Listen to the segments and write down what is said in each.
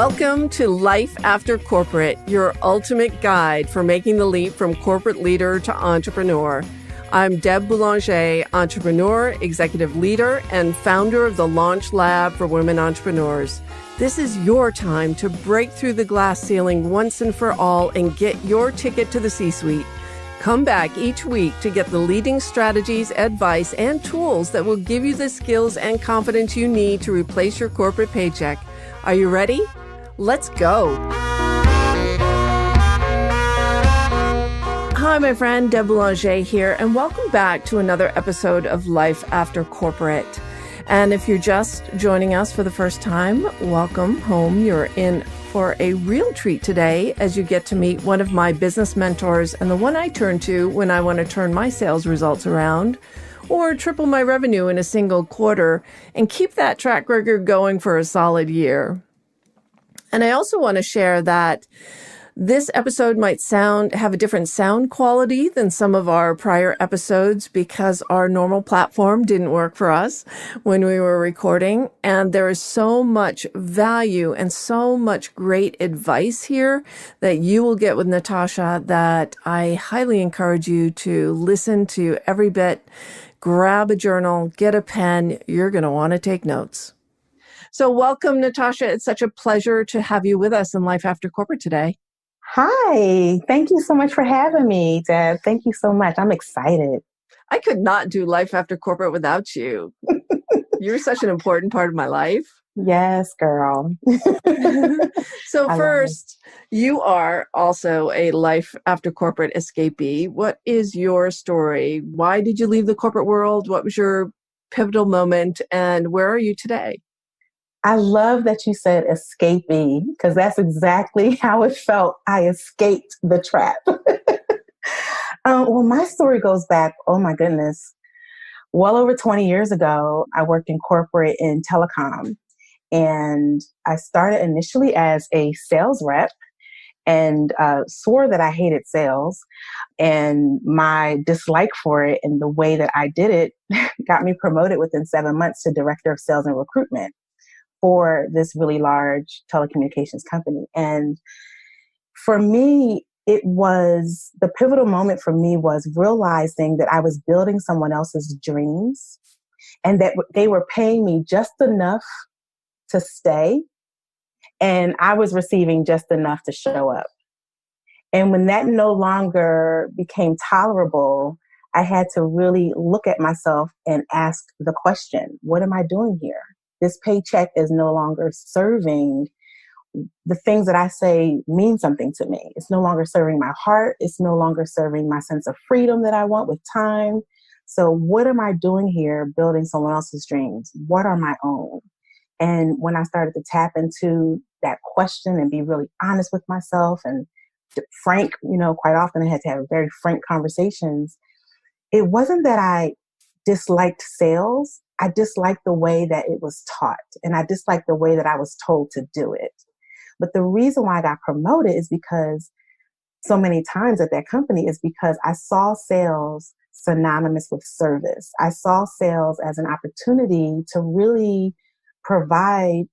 Welcome to Life After Corporate, your ultimate guide for making the leap from corporate leader to entrepreneur. I'm Deb Boulanger, entrepreneur, executive leader, and founder of the Launch Lab for Women Entrepreneurs. This is your time to break through the glass ceiling once and for all and get your ticket to the C-suite. Come back each week to get the leading strategies, advice, and tools that will give you the skills and confidence you need to replace your corporate paycheck. Are you ready? Let's go. Hi, my friend, Deb Boulanger here, and welcome back to another episode of Life After Corporate. And if you're just joining us for the first time, welcome home. You're in for a real treat today as you get to meet one of my business mentors and the one I turn to when I want to turn my sales results around or triple my revenue in a single quarter and keep that track record going for a solid year. And I also want to share that this episode might have a different sound quality than some of our prior episodes because our normal platform didn't work for us when we were recording. And there is so much value and so much great advice here that you will get with Natasha that I highly encourage you to listen to every bit. Grab a journal, get a pen. You're going to want to take notes. So welcome, Natasha. It's such a pleasure to have you with us in Life After Corporate today. Hi. Thank you so much for having me, Deb. Thank you so much. I'm excited. I could not do Life After Corporate without you. You're such an important part of my life. Yes, girl. So first, you are also a Life After Corporate escapee. What is your story? Why did you leave the corporate world? What was your pivotal moment? And where are you today? I love that you said escapee because that's exactly how it felt. I escaped the trap. Well, my story goes back, oh my goodness, well over 20 years ago. I worked in corporate in telecom, and I started initially as a sales rep and swore that I hated sales. And my dislike for it and the way that I did it got me promoted within 7 months to director of sales and recruitment for this really large telecommunications company. And for me, the pivotal moment for me was realizing that I was building someone else's dreams and that they were paying me just enough to stay. And I was receiving just enough to show up. And when that no longer became tolerable, I had to really look at myself and ask the question, what am I doing here? This paycheck is no longer serving the things that I say mean something to me. It's no longer serving my heart. It's no longer serving my sense of freedom that I want with time. So what am I doing here building someone else's dreams? What are my own? And when I started to tap into that question and be really honest with myself and frank, quite often I had to have very frank conversations. It wasn't that I disliked sales. I disliked the way that it was taught, and I disliked the way that I was told to do it. But the reason why I got promoted is because so many times at that company is because I saw sales synonymous with service. I saw sales as an opportunity to really provide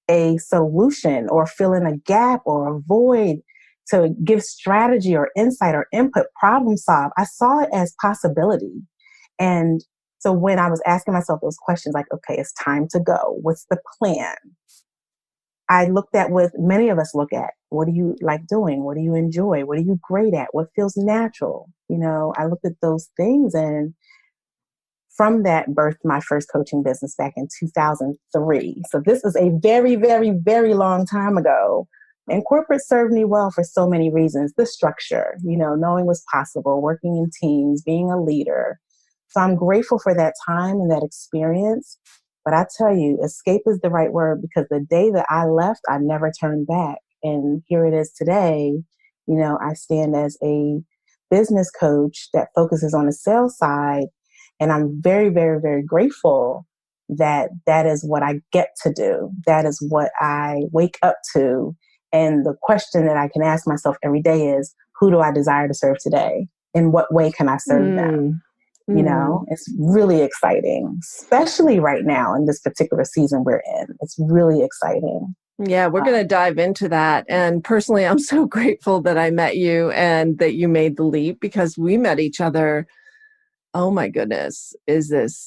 a solution or fill in a gap or a void, to give strategy or insight or input, problem solve. I saw it as possibility. And so when I was asking myself those questions, like, okay, it's time to go. What's the plan? I looked at what many of us look at. What do you like doing? What do you enjoy? What are you great at? What feels natural? I looked at those things, and from that birthed my first coaching business back in 2003. So this is a very, very, very long time ago. And corporate served me well for so many reasons. The structure, knowing what's possible, working in teams, being a leader. So I'm grateful for that time and that experience. But I tell you, escape is the right word, because the day that I left, I never turned back. And here it is today. I stand as a business coach that focuses on the sales side. And I'm very, very, very grateful that that is what I get to do. That is what I wake up to. And the question that I can ask myself every day is, who do I desire to serve today? In what way can I serve them? It's really exciting, especially right now in this particular season we're in. It's really exciting. Yeah, we're going to dive into that. And personally, I'm so grateful that I met you and that you made the leap, because we met each other. Oh my goodness. Is this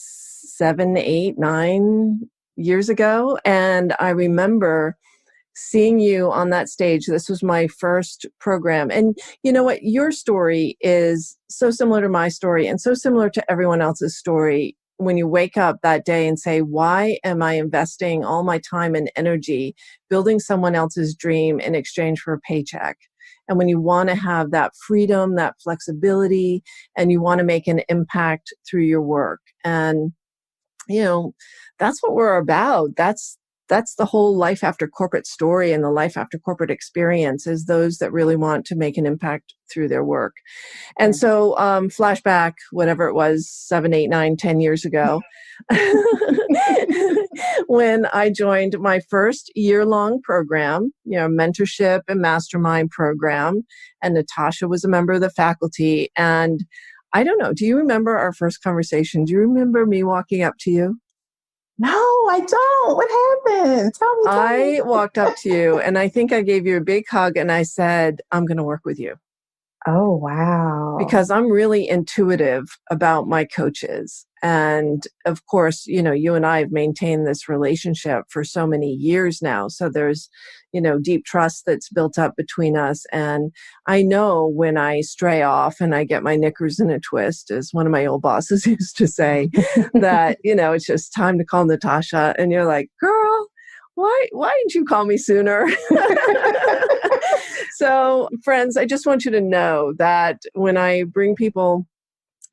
7, 8, 9 years ago? And I remember seeing you on that stage. This was my first program. And you know what? Your story is so similar to my story and so similar to everyone else's story. When you wake up that day and say, why am I investing all my time and energy building someone else's dream in exchange for a paycheck? And when you want to have that freedom, that flexibility, and you want to make an impact through your work. And you know, that's what we're about. That's the whole life after corporate story, and the life after corporate experience is those that really want to make an impact through their work. And so, flashback, whatever it was, 7, 8, 9, 10 years ago, when I joined my first year-long program, mentorship and mastermind program, and Natasha was a member of the faculty. And I don't know, do you remember our first conversation? Do you remember me walking up to you? No, I don't. What happened? Tell me. I walked up to you and I think I gave you a big hug and I said, I'm going to work with you. Oh, wow. Because I'm really intuitive about my coaches. And of course, you and I have maintained this relationship for so many years now. So there's, deep trust that's built up between us. And I know when I stray off and I get my knickers in a twist, as one of my old bosses used to say, that, it's just time to call Natasha. And you're like, girl, why didn't you call me sooner? So, friends, I just want you to know that when I bring people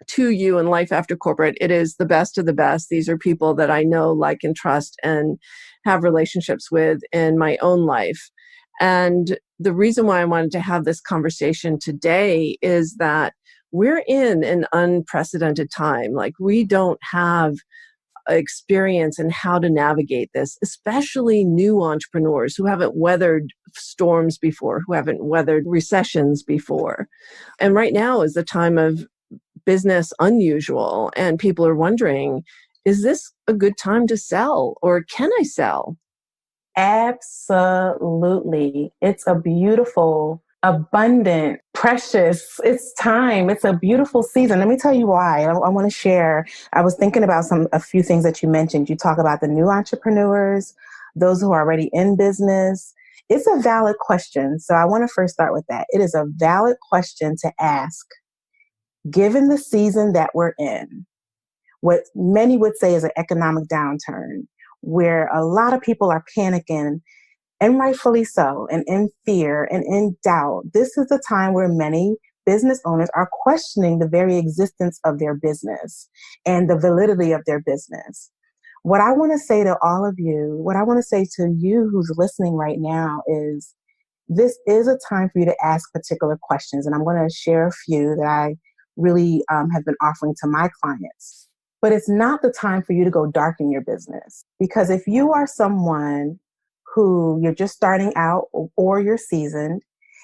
to you in life after corporate, it is the best of the best. These are people that I know, like, and trust and have relationships with in my own life. And the reason why I wanted to have this conversation today is that we're in an unprecedented time. Like, we don't have experience in how to navigate this, especially new entrepreneurs who haven't weathered storms before, who haven't weathered recessions before. And right now is the time of business unusual, and people are wondering, is this a good time to sell, or can I sell? Absolutely. It's a beautiful, abundant, precious. It's time. It's a beautiful season. Let me tell you why. I want to share. I was thinking about a few things that you mentioned. You talk about the new entrepreneurs, those who are already in business. It's a valid question. So I want to first start with that. It is a valid question to ask, given the season that we're in, what many would say is an economic downturn, where a lot of people are panicking, and rightfully so, and in fear and in doubt. This is the time where many business owners are questioning the very existence of their business and the validity of their business. What I want to say to all of you, what I want to say to you who's listening right now is, this is a time for you to ask particular questions. And I'm going to share a few that I really have been offering to my clients. But it's not the time for you to go dark in your business. Because if you are someone who you're just starting out, or you're seasoned,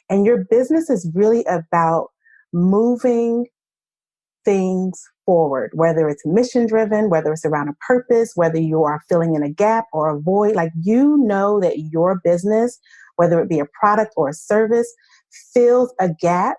and your business is really about moving things forward, whether it's mission driven, whether it's around a purpose, whether you are filling in a gap or a void, like, you know that your business, whether it be a product or a service, fills a gap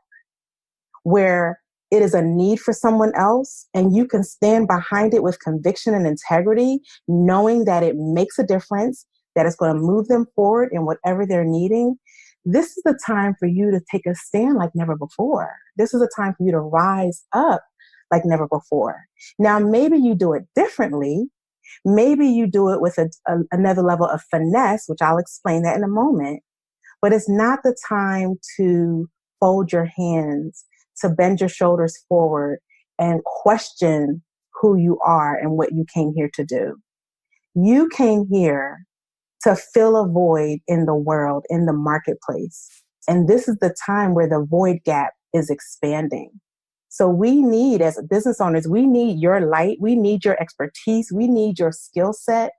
where it is a need for someone else, and you can stand behind it with conviction and integrity, knowing that it makes a difference, that it's going to move them forward in whatever they're needing. This is the time for you to take a stand like never before. This is a time for you to rise up like never before. Now, maybe you do it differently. Maybe you do it with another level of finesse, which I'll explain that in a moment. But it's not the time to fold your hands, to bend your shoulders forward and question who you are and what you came here to do. You came here to fill a void in the world, in the marketplace. And this is the time where the void gap is expanding. So we need, as business owners, we need your light. We need your expertise. We need your skill set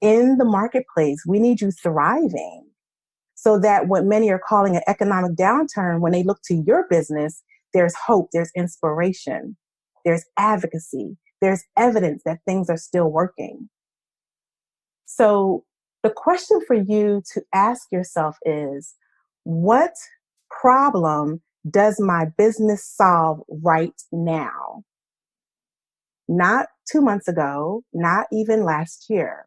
in the marketplace. We need you thriving, so that what many are calling an economic downturn, when they look to your business, there's hope, there's inspiration, there's advocacy, there's evidence that things are still working. So The question for you to ask yourself is, what problem does my business solve right now? Not 2 months ago, not even last year.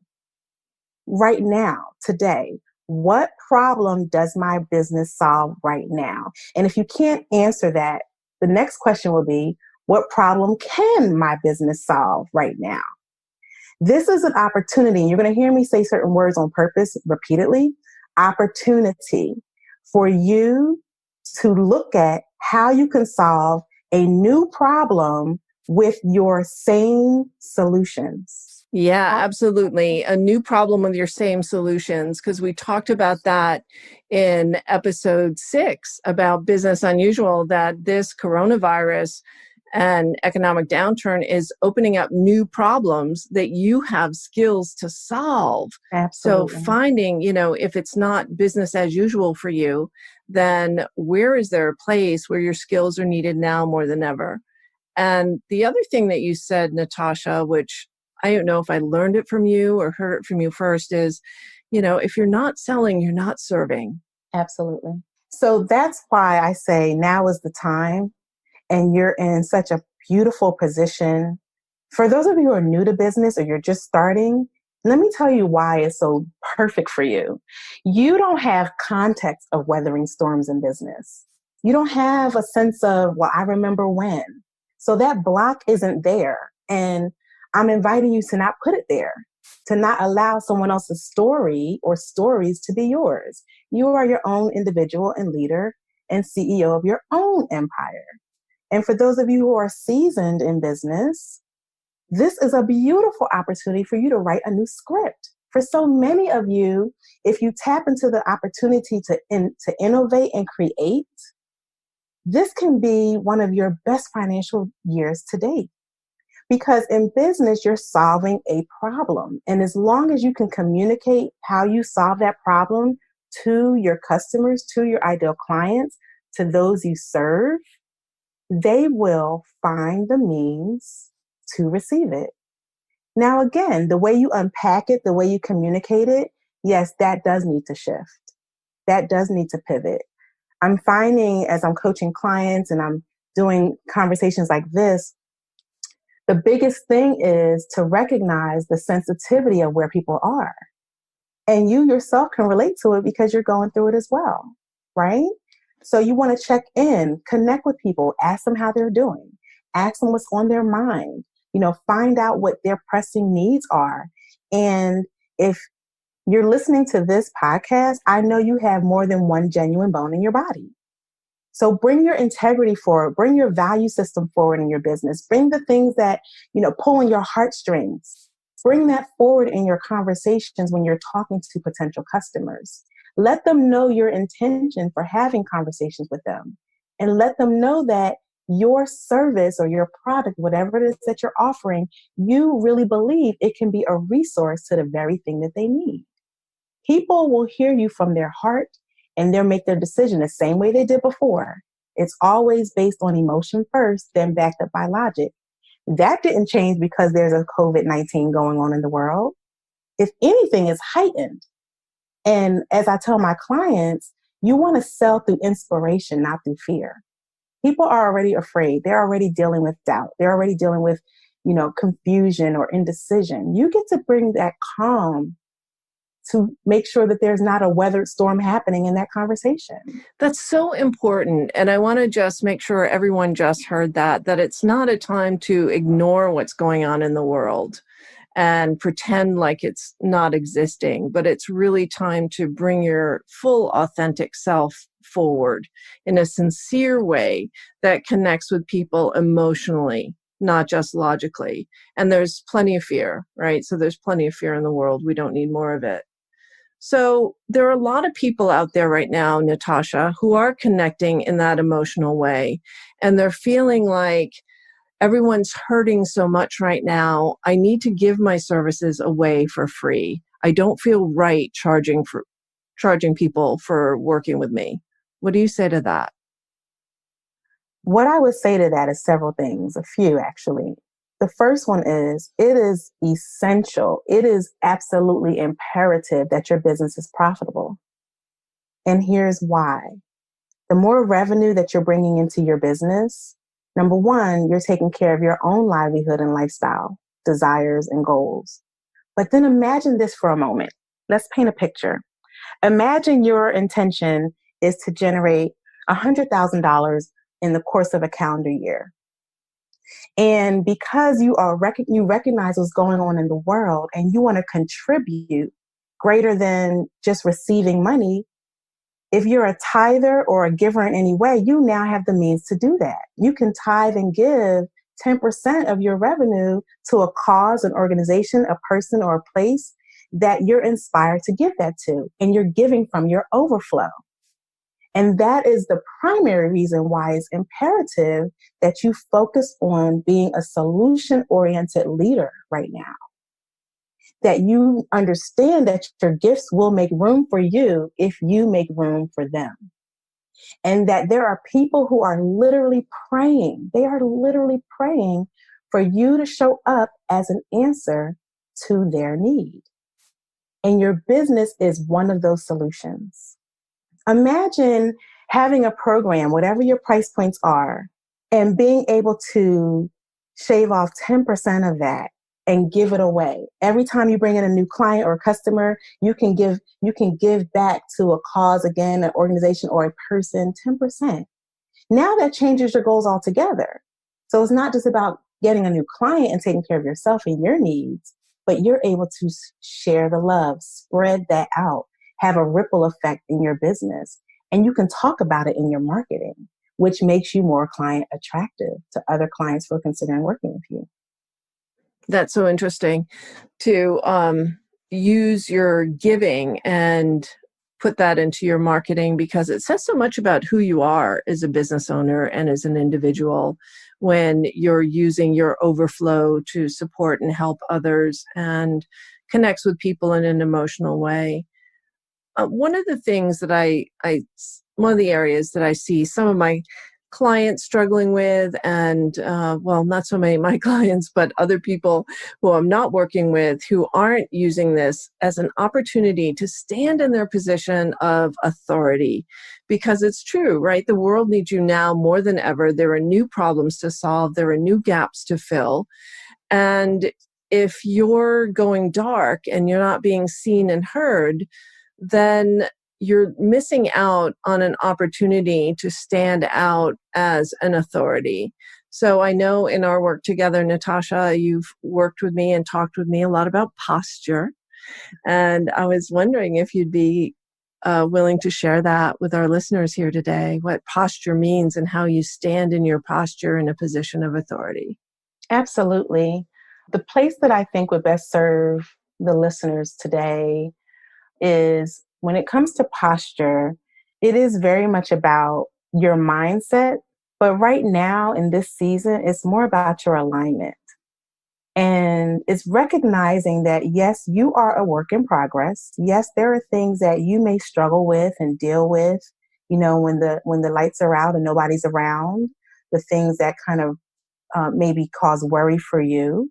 Right now, today, what problem does my business solve right now? And if you can't answer that, the next question will be, what problem can my business solve right now? This is an opportunity. You're going to hear me say certain words on purpose repeatedly. Opportunity for you to look at how you can solve a new problem with your same solutions. Yeah, absolutely. A new problem with your same solutions, because we talked about that in episode 6 about business unusual, that this coronavirus and economic downturn is opening up new problems that you have skills to solve. So Absolutely. finding, if it's not business as usual for you, then where is there a place where your skills are needed now more than ever? And the other thing that you said, Natasha, which I don't know if I learned it from you or heard it from you first, is, if you're not selling, you're not serving. Absolutely. So that's why I say now is the time, and you're in such a beautiful position. For those of you who are new to business or you're just starting, let me tell you why it's so perfect for you. You don't have context of weathering storms in business. You don't have a sense of, well, I remember when. So that block isn't there. And I'm inviting you to not put it there, to not allow someone else's story or stories to be yours. You are your own individual and leader and CEO of your own empire. And for those of you who are seasoned in business, this is a beautiful opportunity for you to write a new script. For so many of you, if you tap into the opportunity to innovate and create, this can be one of your best financial years to date. Because in business, you're solving a problem. And as long as you can communicate how you solve that problem to your customers, to your ideal clients, to those you serve, they will find the means to receive it. Now, again, the way you unpack it, the way you communicate it, yes, that does need to shift. That does need to pivot. I'm finding as I'm coaching clients and I'm doing conversations like this, the biggest thing is to recognize the sensitivity of where people are. And you yourself can relate to it because you're going through it as well, right? So you want to check in, connect with people, ask them how they're doing, ask them what's on their mind, find out what their pressing needs are. And if you're listening to this podcast, I know you have more than one genuine bone in your body. So bring your integrity forward, bring your value system forward in your business, bring the things that, pull on your heartstrings. Bring that forward in your conversations when you're talking to potential customers. Let them know your intention for having conversations with them. And let them know that your service or your product, whatever it is that you're offering, you really believe it can be a resource to the very thing that they need. People will hear you from their heart and they'll make their decision the same way they did before. It's always based on emotion first, then backed up by logic. That didn't change because there's a COVID-19 going on in the world. If anything, it's heightened. And as I tell my clients, you want to sell through inspiration, not through fear. People are already afraid. They're already dealing with doubt. They're already dealing with, confusion or indecision. You get to bring that calm to make sure that there's not a weathered storm happening in that conversation. That's so important. And I want to just make sure everyone just heard that it's not a time to ignore what's going on in the world and pretend like it's not existing, but it's really time to bring your full authentic self forward in a sincere way that connects with people emotionally, not just logically. And there's plenty of fear, right? So there's plenty of fear in the world. We don't need more of it. So there are a lot of people out there right now, Natasha, who are connecting in that emotional way. And they're feeling like everyone's hurting so much right now. I need to give my services away for free. I don't feel right charging people for working with me. What do you say to that? What I would say to that is several things, a few actually. The first one is it is essential. It is absolutely imperative that your business is profitable. And here's why. The more revenue that you're bringing into your business, number one, you're taking care of your own livelihood and lifestyle, desires and goals. But then imagine this for a moment. Let's paint a picture. Imagine your intention is to generate $100,000 in the course of a calendar year. And because you recognize what's going on in the world and you want to contribute greater than just receiving money, if you're a tither or a giver in any way, you now have the means to do that. You can tithe and give 10% of your revenue to a cause, an organization, a person, or a place that you're inspired to give that to. And you're giving from your overflow. And that is the primary reason why it's imperative that you focus on being a solution-oriented leader right now. That you understand that your gifts will make room for you if you make room for them. And that there are people who are literally praying. They are literally praying for you to show up as an answer to their need. And your business is one of those solutions. Imagine having a program, whatever your price points are, and being able to shave off 10% of that and give it away. Every time you bring in a new client or a customer, you can give back to a cause, again, an organization or a person, 10%. Now that changes your goals altogether. So it's not just about getting a new client and taking care of yourself and your needs, but you're able to share the love, spread that out, have a ripple effect in your business. And you can talk about it in your marketing, which makes you more client attractive to other clients who are considering working with you. That's so interesting to use your giving and put that into your marketing, because it says so much about who you are as a business owner and as an individual when you're using your overflow to support and help others and connects with people in an emotional way. One of the things that one of the areas that I see some of my clients struggling with, and well, not so many of my clients, but other people who I'm not working with who aren't using this as an opportunity to stand in their position of authority. Because it's true, right? The world needs you now more than ever. There are new problems to solve. There are new gaps to fill. And if you're going dark and you're not being seen and heard, then you're missing out on an opportunity to stand out as an authority. So I know in our work together, Natasha, you've worked with me and talked with me a lot about posture. And I was wondering if you'd be willing to share that with our listeners here today, what posture means and how you stand in your posture in a position of authority. Absolutely. The place that I think would best serve the listeners today is when it comes to posture, it is very much about your mindset. But right now in this season, it's more about your alignment. And it's recognizing that, yes, you are a work in progress. Yes, there are things that you may struggle with and deal with, when the lights are out and nobody's around, the things that kind of maybe cause worry for you.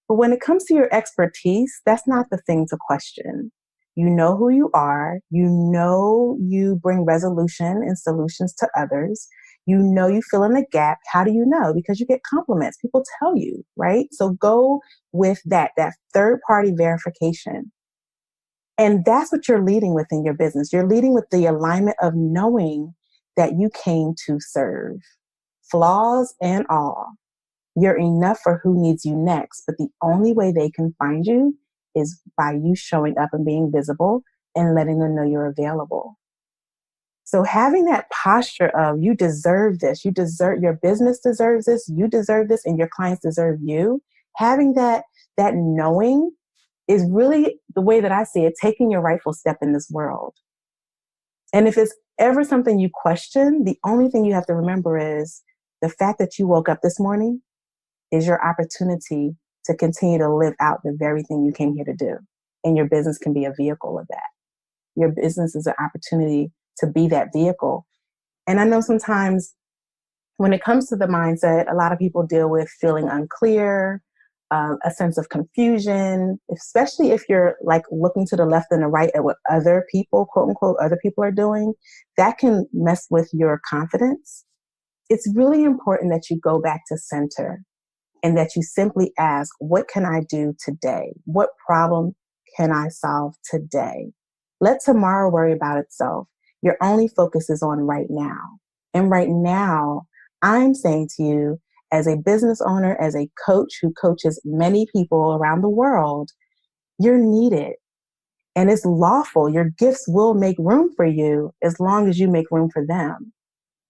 But when it comes to your expertise, that's not the thing to question. You know who you are. You know you bring resolution and solutions to others. You know you fill in the gap. How do you know? Because you get compliments. People tell you, right? So go with that third-party verification. And that's what you're leading with in your business. You're leading with the alignment of knowing that you came to serve, flaws and all. You're enough for who needs you next. But the only way they can find you is by you showing up and being visible and letting them know you're available. So having that posture of you deserve this, your business deserves this, you deserve this, and your clients deserve you. Having that knowing is really the way that I see it, taking your rightful step in this world. And if it's ever something you question, the only thing you have to remember is the fact that you woke up this morning is your opportunity to continue to live out the very thing you came here to do. And your business can be a vehicle of that. Your business is an opportunity to be that vehicle. And I know sometimes When it comes to the mindset, a lot of people deal with feeling unclear, a sense of confusion, especially if you're like looking to the left and the right at what other people, quote unquote, other people are doing. That can mess with your confidence. It's really important that you go back to center and that you simply ask, what can I do today? What problem can I solve today? Let tomorrow worry about itself. Your only focus is on right now. And right now, I'm saying to you, as a business owner, as a coach who coaches many people around the world, you're needed. And it's lawful. Your gifts will make room for you as long as you make room for them.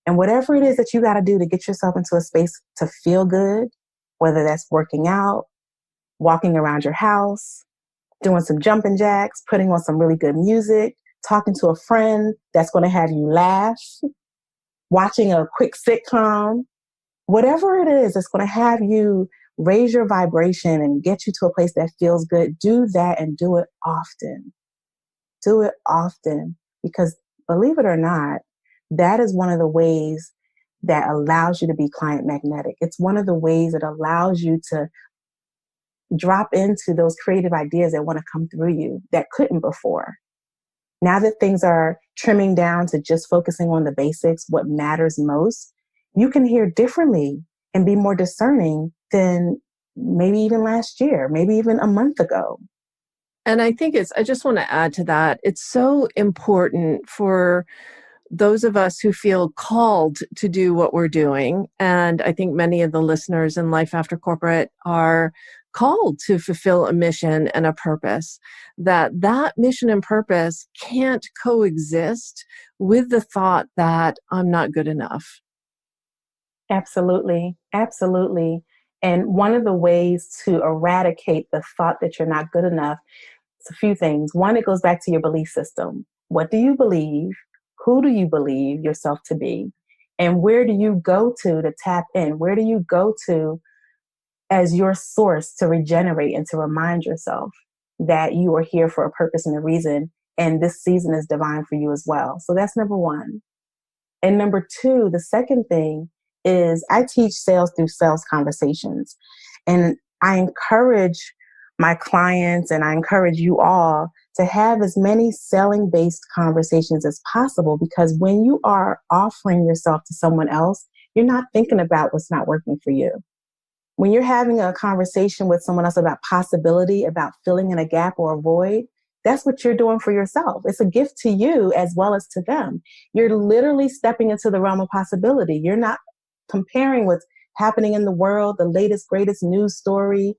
And whatever it is that you got to do to get yourself into a space to feel good, whether that's working out, walking around your house, doing some jumping jacks, putting on some really good music, talking to a friend that's going to have you laugh, watching a quick sitcom, whatever it is that's going to have you raise your vibration and get you to a place that feels good, do that and do it often. Do it often because believe it or not, that is one of the ways that allows you to be client magnetic. It's one of the ways that allows you to drop into those creative ideas that want to come through you that couldn't before. Now that things are trimming down to just focusing on the basics, what matters most, you can hear differently and be more discerning than maybe even last year, maybe even a month ago. And I just want to add to that. It's so important for those of us who feel called to do what we're doing. And I think many of the listeners in Life After Corporate are called to fulfill a mission and a purpose, that mission and purpose can't coexist with the thought that I'm not good enough. Absolutely. Absolutely. And one of the ways to eradicate the thought that you're not good enough, it's a few things. One, it goes back to your belief system. What do you believe? Who do you believe yourself to be? And where do you go to tap in? Where do you go to as your source to regenerate and to remind yourself that you are here for a purpose and a reason? And this season is divine for you as well. So that's number one. And number two, the second thing is I teach sales through sales conversations. And I encourage my clients and I encourage you all to have as many selling based conversations as possible because when you are offering yourself to someone else, you're not thinking about what's not working for you. When you're having a conversation with someone else about possibility, about filling in a gap or a void, that's what you're doing for yourself. It's a gift to you as well as to them. You're literally stepping into the realm of possibility. You're not comparing what's happening in the world, the latest, greatest news story.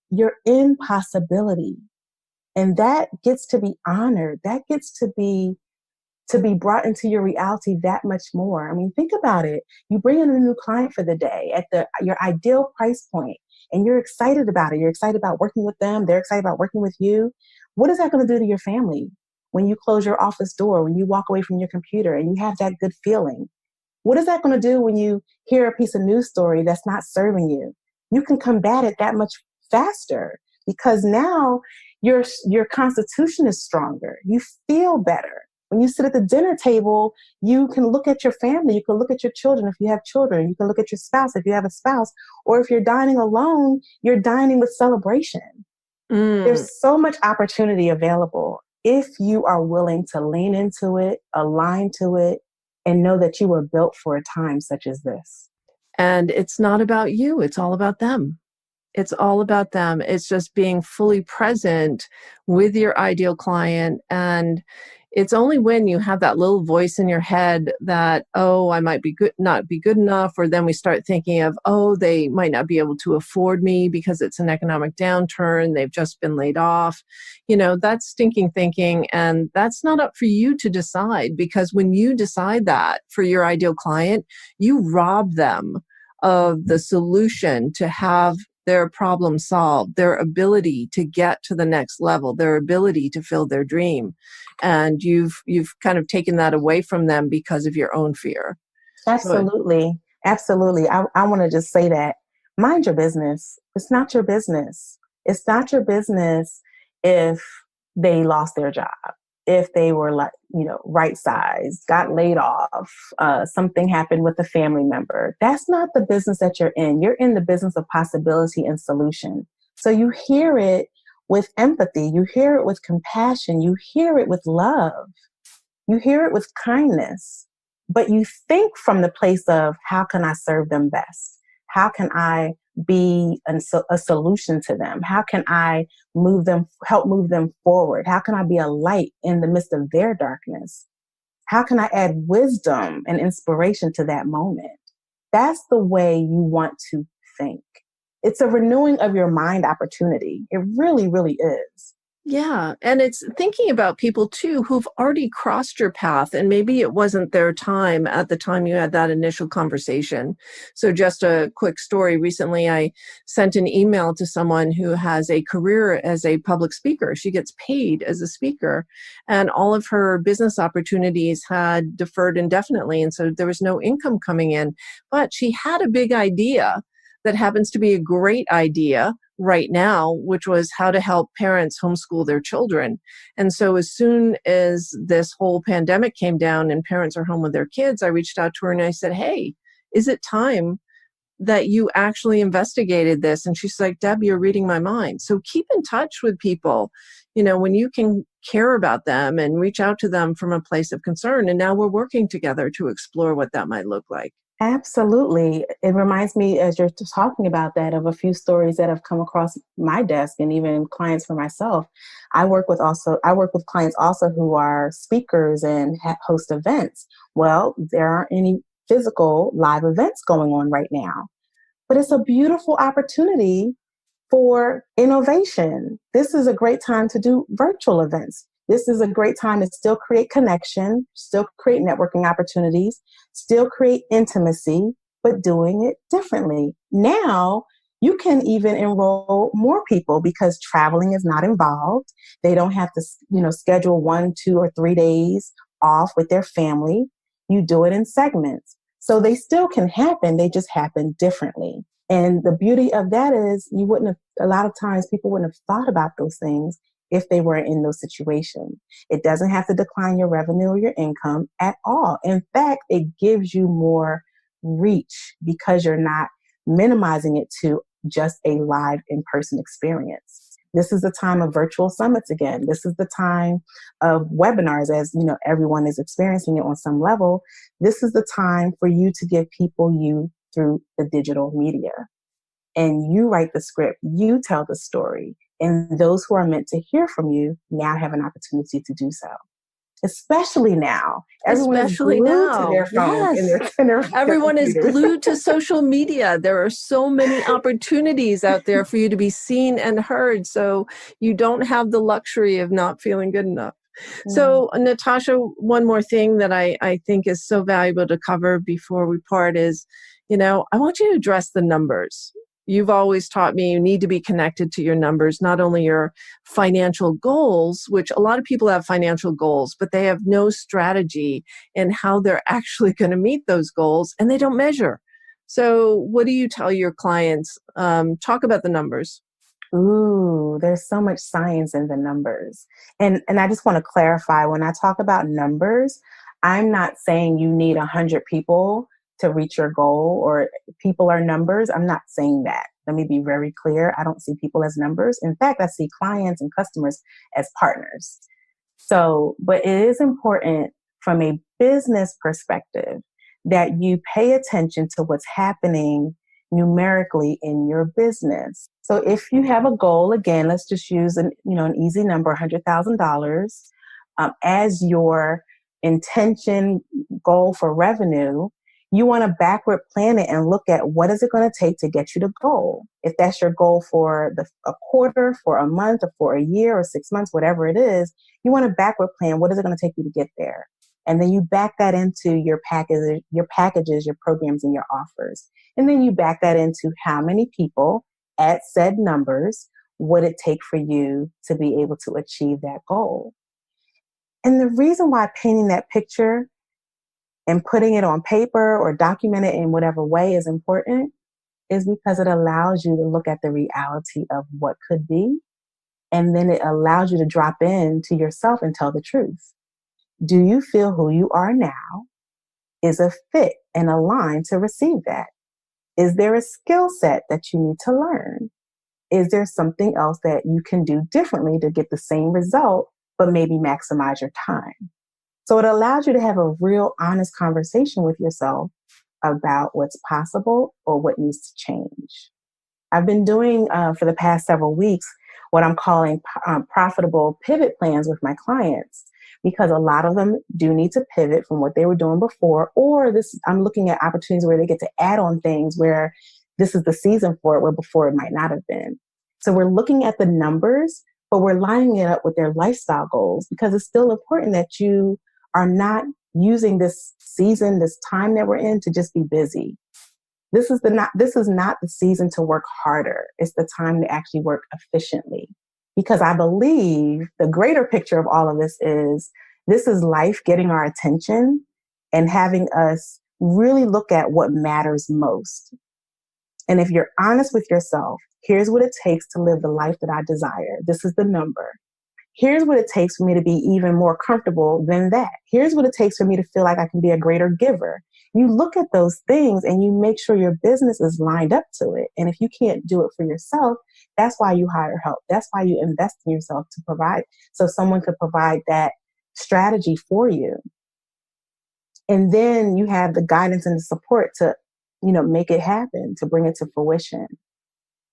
You're in possibility. And that gets to be honored. That gets to be brought into your reality that much more. I mean, think about it. You bring in a new client for the day at your ideal price point, and you're excited about it. You're excited about working with them. They're excited about working with you. What is that going to do to your family when you close your office door, when you walk away from your computer and you have that good feeling? What is that going to do when you hear a piece of news story that's not serving you? You can combat it that much faster because now your constitution is stronger. You feel better. When you sit at the dinner table, you can look at your family. You can look at your children if you have children. You can look at your spouse if you have a spouse. Or if you're dining alone, you're dining with celebration. Mm. There's so much opportunity available if you are willing to lean into it, align to it, and know that you were built for a time such as this. And it's not about you, it's all about them. It's all about them. It's just being fully present with your ideal client. And it's only when you have that little voice in your head that, oh, I might be good, not be good enough. Or then we start thinking of, oh, they might not be able to afford me because it's an economic downturn. They've just been laid off. That's stinking thinking. And that's not up for you to decide because when you decide that for your ideal client, you rob them of the solution to have their problem solved, their ability to get to the next level, their ability to fill their dream. And you've kind of taken that away from them because of your own fear. So, Absolutely. Absolutely. I want to just say that mind your business. It's not your business. It's not your business if they lost their job. if they were like, right sized, got laid off, something happened with a family member. That's not the business that you're in. You're in the business of possibility and solution. So you hear it with empathy, you hear it with compassion, you hear it with love, you hear it with kindness, but you think from the place of how can I serve them best? How can I be a solution to them? How can I help move them forward? How can I be a light in the midst of their darkness? How can I add wisdom and inspiration to that moment? That's the way you want to think. It's a renewing of your mind opportunity. It really, really is. Yeah. And it's thinking about people too who've already crossed your path, and maybe it wasn't their time at the time you had that initial conversation. So, just a quick story. Recently, I sent an email to someone who has a career as a public speaker. She gets paid as a speaker, and all of her business opportunities had deferred indefinitely. And so there was no income coming in, but she had a big idea that happens to be a great idea right now, which was how to help parents homeschool their children. And so as soon as this whole pandemic came down and parents are home with their kids, I reached out to her and I said, hey, is it time that you actually investigated this? And she's like, Deb, you're reading my mind. So keep in touch with people, when you can care about them and reach out to them from a place of concern. And now we're working together to explore what that might look like. Absolutely. It reminds me, as you're talking about that, of a few stories that have come across my desk and even clients for myself. I work with clients also who are speakers and host events. Well, there aren't any physical live events going on right now, but it's a beautiful opportunity for innovation. This is a great time to do virtual events. This is a great time to still create connection, still create networking opportunities, still create intimacy, but doing it differently. Now, you can even enroll more people because traveling is not involved. They don't have to, schedule 1, 2, or 3 days off with their family. You do it in segments. So they still can happen. They just happen differently. And the beauty of that is a lot of times people wouldn't have thought about those things if they were in those situations. It doesn't have to decline your revenue or your income at all. In fact, it gives you more reach because you're not minimizing it to just a live in-person experience. This is the time of virtual summits again. This is the time of webinars, as everyone is experiencing it on some level. This is the time for you to give people you through the digital media. And you write the script, you tell the story, and those who are meant to hear from you now have an opportunity to do so. Especially now. Everyone is glued to their phones and their Everyone is glued to social media. There are so many opportunities out there for you to be seen and heard. So you don't have the luxury of not feeling good enough. So, Natasha, one more thing that I think is so valuable to cover before we part is, I want you to address the numbers. You've always taught me you need to be connected to your numbers, not only your financial goals, which a lot of people have financial goals, but they have no strategy in how they're actually going to meet those goals, and they don't measure. So what do you tell your clients? Talk about the numbers. Ooh, there's so much science in the numbers. And I just want to clarify, when I talk about numbers, I'm not saying you need 100 people to reach your goal, or people are numbers. I'm not saying that. Let me be very clear. I don't see people as numbers. In fact, I see clients and customers as partners. So, but it is important from a business perspective that you pay attention to what's happening numerically in your business. So if you have a goal, again, let's just use an easy number, $100,000 as your intention goal for revenue. You want to backward plan it and look at what is it going to take to get you to goal. If that's your goal for a quarter, for a month, or for a year, or 6 months, whatever it is, you want to backward plan. What is it going to take you to get there? And then you back that into your packages, your programs, and your offers. And then you back that into how many people at said numbers would it take for you to be able to achieve that goal. And the reason why painting that picture and putting it on paper or document it in whatever way is important is because it allows you to look at the reality of what could be And then it allows you to drop in to yourself and tell the truth. Do you feel who you are now is a fit and aligned to receive that? Is there a skill set that you need to learn? Is there something else that you can do differently to get the same result, but maybe maximize your time? So it allows you to have a real honest conversation with yourself about what's possible or what needs to change. I've been doing for the past several weeks what I'm calling profitable pivot plans with my clients, because a lot of them do need to pivot from what they were doing before, or this I'm looking at opportunities where they get to add on things where this is the season for it, where before it might not have been. So we're looking at the numbers, but we're lining it up with their lifestyle goals, because it's still important that you are not using this season, this time that we're in, to just be busy. This is not the season to work harder. It's the time to actually work efficiently. Because I believe the greater picture of all of this is life getting our attention and having us really look at what matters most. And if you're honest with yourself, here's what it takes to live the life that I desire. This is the number. Here's what it takes for me to be even more comfortable than that. Here's what it takes for me to feel like I can be a greater giver. You look at those things and you make sure your business is lined up to it. And if you can't do it for yourself, that's why you hire help. That's why you invest in yourself, to provide, so someone could provide that strategy for you. And then you have the guidance and the support to, make it happen, to bring it to fruition.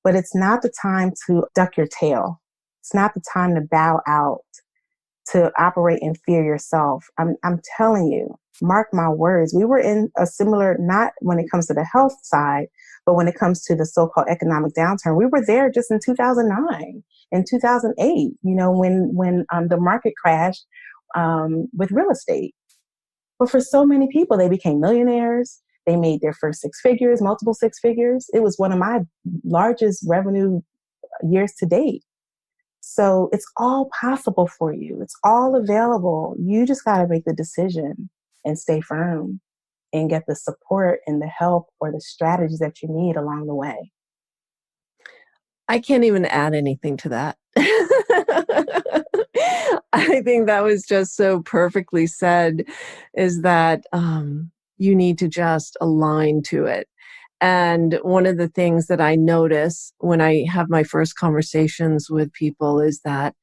But it's not the time to duck your tail. It's not the time to bow out, to operate in fear yourself. I'm telling you, mark my words. We were in a similar, not when it comes to the health side, but when it comes to the so-called economic downturn, we were there just in 2009 and 2008, when the market crashed with real estate. But for so many people, they became millionaires. They made their first six figures, multiple six figures. It was one of my largest revenue years to date. So it's all possible for you. It's all available. You just got to make the decision and stay firm and get the support and the help or the strategies that you need along the way. I can't even add anything to that. I think that was just so perfectly said, is that you need to just align to it. And one of the things that I notice when I have my first conversations with people is that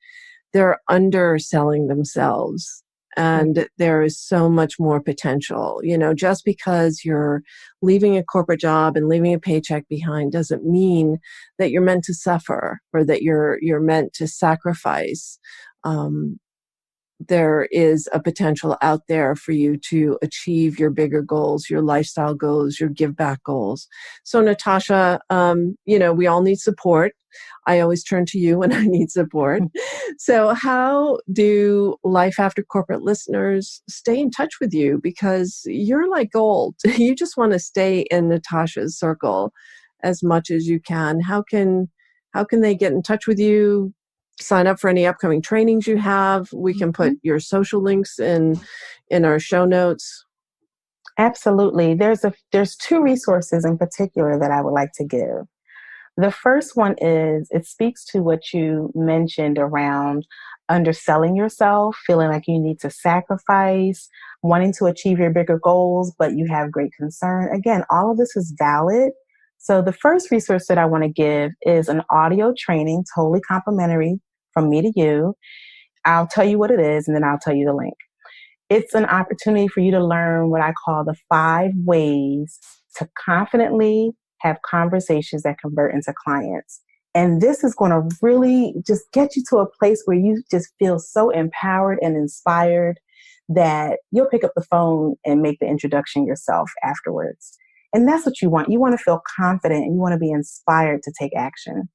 they're underselling themselves. And there is so much more potential. Just because you're leaving a corporate job and leaving a paycheck behind doesn't mean that you're meant to suffer or that you're meant to sacrifice. There is a potential out there for you to achieve your bigger goals, your lifestyle goals, your give back goals. So Natasha, we all need support. I always turn to you when I need support. So how do Life After Corporate listeners stay in touch with you? Because you're like gold. You just want to stay in Natasha's circle as much as you can. How can they get in touch with you? Sign up for any upcoming trainings you have. We can put your social links in our show notes. Absolutely. There's two resources in particular that I would like to give. The first one is, it speaks to what you mentioned around underselling yourself, feeling like you need to sacrifice, wanting to achieve your bigger goals, but you have great concern. Again, all of this is valid. So the first resource that I want to give is an audio training, totally complimentary from me to you. I'll tell you what it is, and then I'll tell you the link. It's an opportunity for you to learn what I call the 5 ways to confidently have conversations that convert into clients. And this is going to really just get you to a place where you just feel so empowered and inspired that you'll pick up the phone and make the introduction yourself afterwards. And that's what you want. You want to feel confident and you want to be inspired to take action.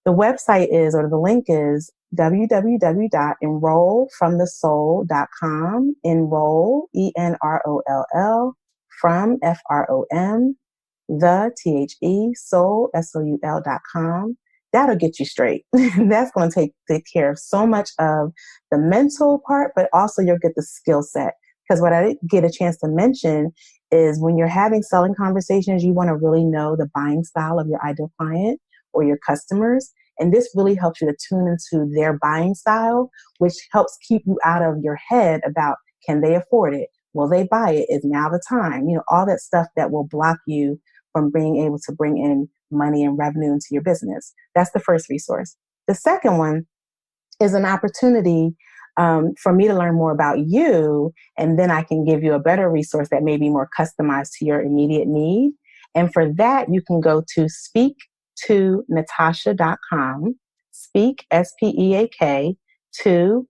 The website is, or the link is, www.enrollfromthesoul.com. Enroll, ENROLL, from FROM, soul, SOUL.com. That'll get you straight. That's going to take care of so much of the mental part, but also you'll get the skill set. Because what I didn't get a chance to mention is when you're having selling conversations, you want to really know the buying style of your ideal client or your customers. And this really helps you to tune into their buying style, which helps keep you out of your head about, can they afford it? Will they buy it? Is now the time? All that stuff that will block you from being able to bring in money and revenue into your business. That's the first resource. The second one is an opportunity for me to learn more about you, and then I can give you a better resource that may be more customized to your immediate need. And for that, you can go to speak2natasha.com, speak, SPEAK, to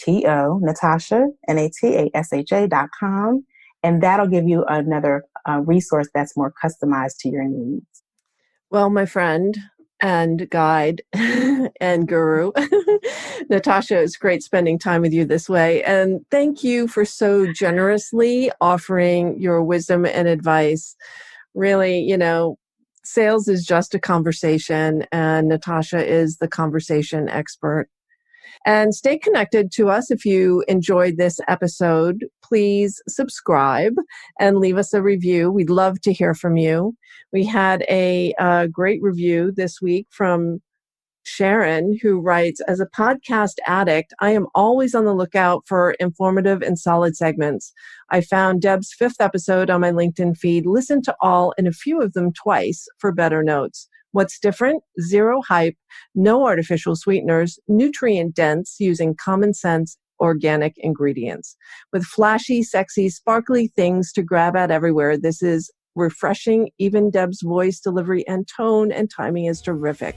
TO, Natasha, NATASHA.com. And that'll give you another resource that's more customized to your needs. Well, my friend and guide and guru, Natasha, it's great spending time with you this way. And thank you for so generously offering your wisdom and advice. Really, sales is just a conversation, and Natasha is the conversation expert. And stay connected to us. If you enjoyed this episode, please subscribe and leave us a review. We'd love to hear from you. We had a great review this week from Sharon, who writes, as a podcast addict, I am always on the lookout for informative and solid segments. I found Deb's 5th episode on my LinkedIn feed, listened to all and a few of them twice for better notes. What's different? Zero hype, no artificial sweeteners, nutrient dense, using common sense organic ingredients. With flashy, sexy, sparkly things to grab at everywhere, this is refreshing. Even Deb's voice delivery and tone and timing is terrific.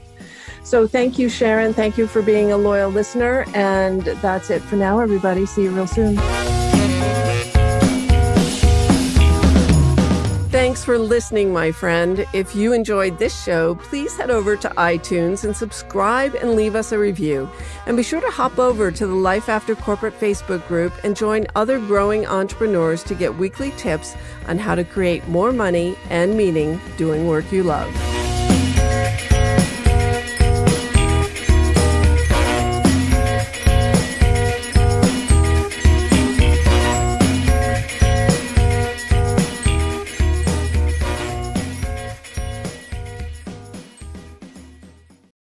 So thank you, Sharon. Thank you for being a loyal listener. And that's it for now, everybody. See you real soon. Thanks for listening, my friend. If you enjoyed this show, please head over to iTunes and subscribe and leave us a review. And be sure to hop over to the Life After Corporate Facebook group and join other growing entrepreneurs to get weekly tips on how to create more money and meaning doing work you love.